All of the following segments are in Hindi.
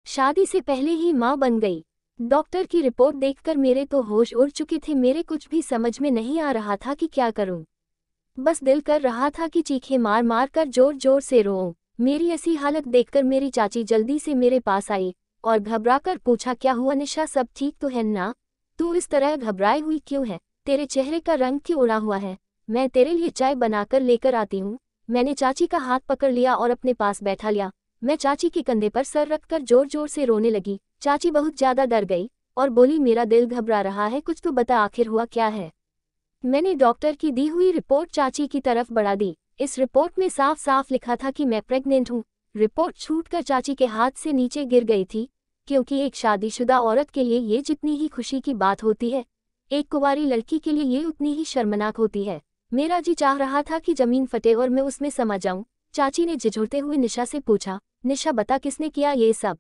शादी से पहले ही माँ बन गई। डॉक्टर की रिपोर्ट देखकर मेरे तो होश उड़ चुके थे। मेरे कुछ भी समझ में नहीं आ रहा था कि क्या करूं। बस दिल कर रहा था कि चीखें मार मार कर जोर जोर से रोऊं। मेरी ऐसी हालत देखकर मेरी चाची जल्दी से मेरे पास आई और घबराकर पूछा, क्या हुआ निशा, सब ठीक तो है ना? तू इस तरह घबराई हुई क्यों है? तेरे चेहरे का रंग क्यों उड़ा हुआ है? मैं तेरे लिए चाय बनाकर लेकर आती हूँ। मैंने चाची का हाथ पकड़ लिया और अपने पास बैठा लिया। मैं चाची के कंधे पर सर रखकर जोर जोर से रोने लगी। चाची बहुत ज्यादा डर गई और बोली, मेरा दिल घबरा रहा है, कुछ तो बता, आखिर हुआ क्या है? मैंने डॉक्टर की दी हुई रिपोर्ट चाची की तरफ बढ़ा दी। इस रिपोर्ट में साफ साफ लिखा था कि मैं प्रेग्नेंट हूँ। रिपोर्ट छूटकर चाची के हाथ से नीचे गिर गई थी, क्योंकि एक शादीशुदा औरत के लिए ये जितनी ही खुशी की बात होती है, एक कुंवारी लड़की के लिए ये उतनी ही शर्मनाक होती है। मेरा जी चाह रहा था कि जमीन फटे और मैं उसमें समा जाऊं। चाची ने झिझुरते हुए निशा से पूछा, निशा बता, किसने किया ये सब?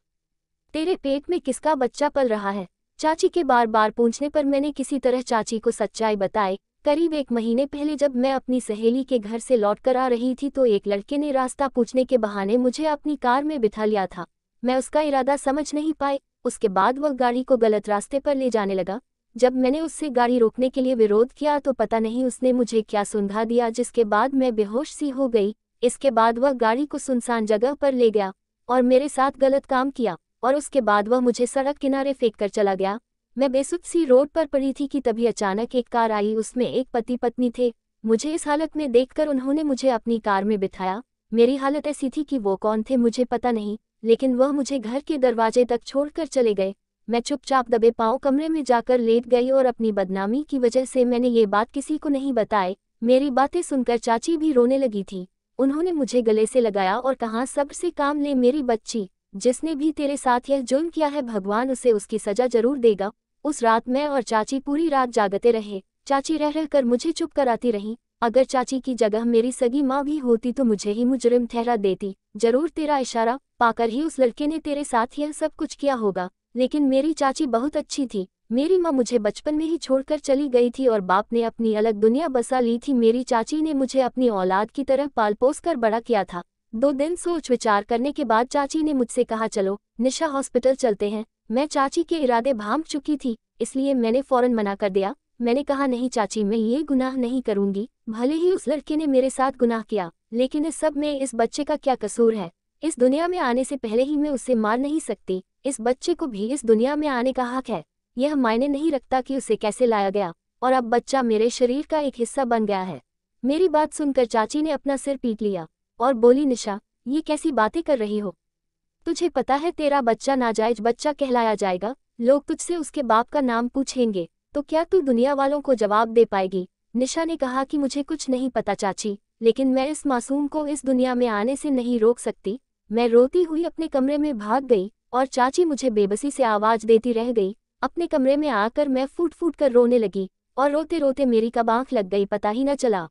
तेरे पेट में किसका बच्चा पल रहा है? चाची के बार बार पूछने पर मैंने किसी तरह चाची को सच्चाई बताई। करीब 1 महीने पहले जब मैं अपनी सहेली के घर से लौटकर आ रही थी तो एक लड़के ने रास्ता पूछने के बहाने मुझे अपनी कार में बिठा लिया था। मैं उसका इरादा समझ नहीं पाई। उसके बाद वह गाड़ी को गलत रास्ते पर ले जाने लगा। जब मैंने उससे गाड़ी रोकने के लिए विरोध किया तो पता नहीं उसने मुझे क्या सुंघा दिया, जिसके बाद मैं बेहोश सी हो गई। इसके बाद वह गाड़ी को सुनसान जगह पर ले गया और मेरे साथ गलत काम किया और उसके बाद वह मुझे सड़क किनारे फेंक कर चला गया। मैं बेसुध सी रोड पर पड़ी थी कि तभी अचानक एक कार आई। उसमें एक पति पत्नी थे। मुझे इस हालत में देखकर उन्होंने मुझे अपनी कार में बिठाया। मेरी हालत ऐसी थी कि वो कौन थे मुझे पता नहीं, लेकिन वह मुझे घर के दरवाजे तक छोड़कर चले गए। मैं चुपचाप दबे पांव कमरे में जाकर लेट गई और अपनी बदनामी की वजह से मैंने ये बात किसी को नहीं बताई। मेरी बातें सुनकर चाची भी रोने लगी थी। उन्होंने मुझे गले से लगाया और कहा, सब्र से काम ले मेरी बच्ची, जिसने भी तेरे साथ यह जुल्म किया है भगवान उसे उसकी सजा जरूर देगा। उस रात मैं और चाची पूरी रात जागते रहे। चाची रह रह कर मुझे चुप कराती रही। अगर चाची की जगह मेरी सगी माँ भी होती तो मुझे ही मुजरिम ठहरा देती। जरूर तेरा इशारा पाकर ही उस लड़के ने तेरे साथ यह सब कुछ किया होगा। लेकिन मेरी चाची बहुत अच्छी थी। मेरी माँ मुझे बचपन में ही छोड़कर चली गई थी और बाप ने अपनी अलग दुनिया बसा ली थी। मेरी चाची ने मुझे अपनी औलाद की तरह पाल पोस कर बड़ा किया था। 2 दिन सोच विचार करने के बाद चाची ने मुझसे कहा, चलो निशा हॉस्पिटल चलते हैं। मैं चाची के इरादे भांप चुकी थी, इसलिए मैंने फौरन मना कर दिया। मैंने कहा, नहीं चाची, मैं ये गुनाह नहीं करूंगी। भले ही उस लड़के ने मेरे साथ गुनाह किया, लेकिन इस सब में इस बच्चे का क्या कसूर है? इस दुनिया में आने से पहले ही मैं उसे मार नहीं सकती। इस बच्चे को भी इस दुनिया में आने का हक है। यह मायने नहीं रखता कि उसे कैसे लाया गया, और अब बच्चा मेरे शरीर का एक हिस्सा बन गया है। मेरी बात सुनकर चाची ने अपना सिर पीट लिया और बोली, निशा ये कैसी बातें कर रही हो? तुझे पता है तेरा बच्चा नाजायज बच्चा कहलाया जाएगा। लोग तुझसे उसके बाप का नाम पूछेंगे तो क्या तू दुनिया वालों को जवाब दे पाएगी? निशा ने कहा कि मुझे कुछ नहीं पता चाची, लेकिन मैं इस मासूम को इस दुनिया में आने से नहीं रोक सकती। मैं रोती हुई अपने कमरे में भाग गई और चाची मुझे बेबसी से आवाज देती रह गई। अपने कमरे में आकर मैं फूट फूट कर रोने लगी और रोते रोते मेरी कब आंख लग गई पता ही न चला।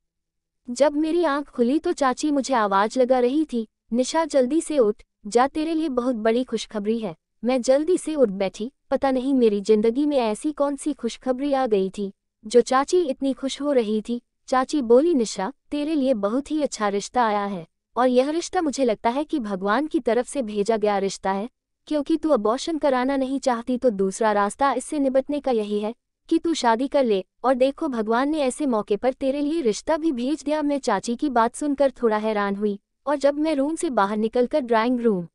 जब मेरी आंख खुली तो चाची मुझे आवाज लगा रही थी, निशा जल्दी से उठ जा, तेरे लिए बहुत बड़ी खुशखबरी है। मैं जल्दी से उठ बैठी। पता नहीं मेरी जिंदगी में ऐसी कौन सी खुशखबरी आ गई थी जो चाची इतनी खुश हो रही थी। चाची बोली, निशा तेरे लिए बहुत ही अच्छा रिश्ता आया है, और यह रिश्ता मुझे लगता है कि भगवान की तरफ से भेजा गया रिश्ता है। क्योंकि तू अबॉर्शन कराना नहीं चाहती तो दूसरा रास्ता इससे निपटने का यही है कि तू शादी कर ले, और देखो भगवान ने ऐसे मौके पर तेरे लिए रिश्ता भी भेज दिया। मैं चाची की बात सुनकर थोड़ा हैरान हुई, और जब मैं रूम से बाहर निकलकर ड्राइंग रूम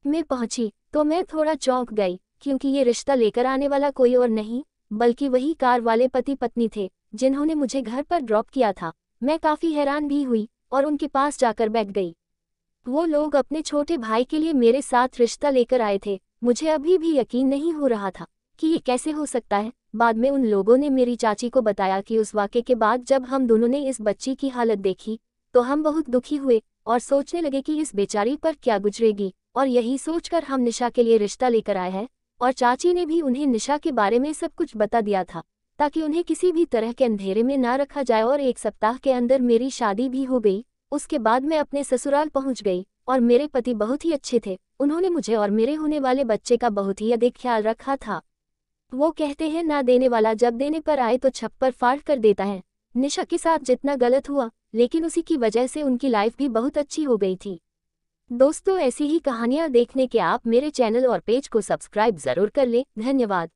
में पहुंची तो मैं थोड़ा चौंक गई, क्योंकि ये रिश्ता लेकर आने वाला कोई और नहीं बल्कि वही कार वाले पति पत्नी थे जिन्होंने मुझे घर पर ड्रॉप किया था। मैं काफी हैरान भी हुई और उनके पास जाकर बैठ गई। वो लोग अपने छोटे भाई के लिए मेरे साथ रिश्ता लेकर आए थे। मुझे अभी भी यकीन नहीं हो रहा था कि ये कैसे हो सकता है। बाद में उन लोगों ने मेरी चाची को बताया कि उस वाक़े के बाद जब हम दोनों ने इस बच्ची की हालत देखी तो हम बहुत दुखी हुए और सोचने लगे कि इस बेचारी पर क्या गुजरेगी, और यही सोचकर हम निशा के लिए रिश्ता लेकर आए हैं। और चाची ने भी उन्हें निशा के बारे में सब कुछ बता दिया था ताकि उन्हें किसी भी तरह के अंधेरे में ना रखा जाए, और 1 सप्ताह के अंदर मेरी शादी भी हो गई। उसके बाद मैं अपने ससुराल पहुंच गई और मेरे पति बहुत ही अच्छे थे। उन्होंने मुझे और मेरे होने वाले बच्चे का बहुत ही अधिक ख्याल रखा था। वो कहते हैं, ना देने वाला जब देने पर आए तो छप्पर फाड़ कर देता है। निशा के साथ जितना गलत हुआ, लेकिन उसी की वजह से उनकी लाइफ भी बहुत अच्छी हो गई थी। दोस्तों, ऐसी ही कहानियाँ देखने के आप मेरे चैनल और पेज को सब्सक्राइब जरूर कर लें। धन्यवाद।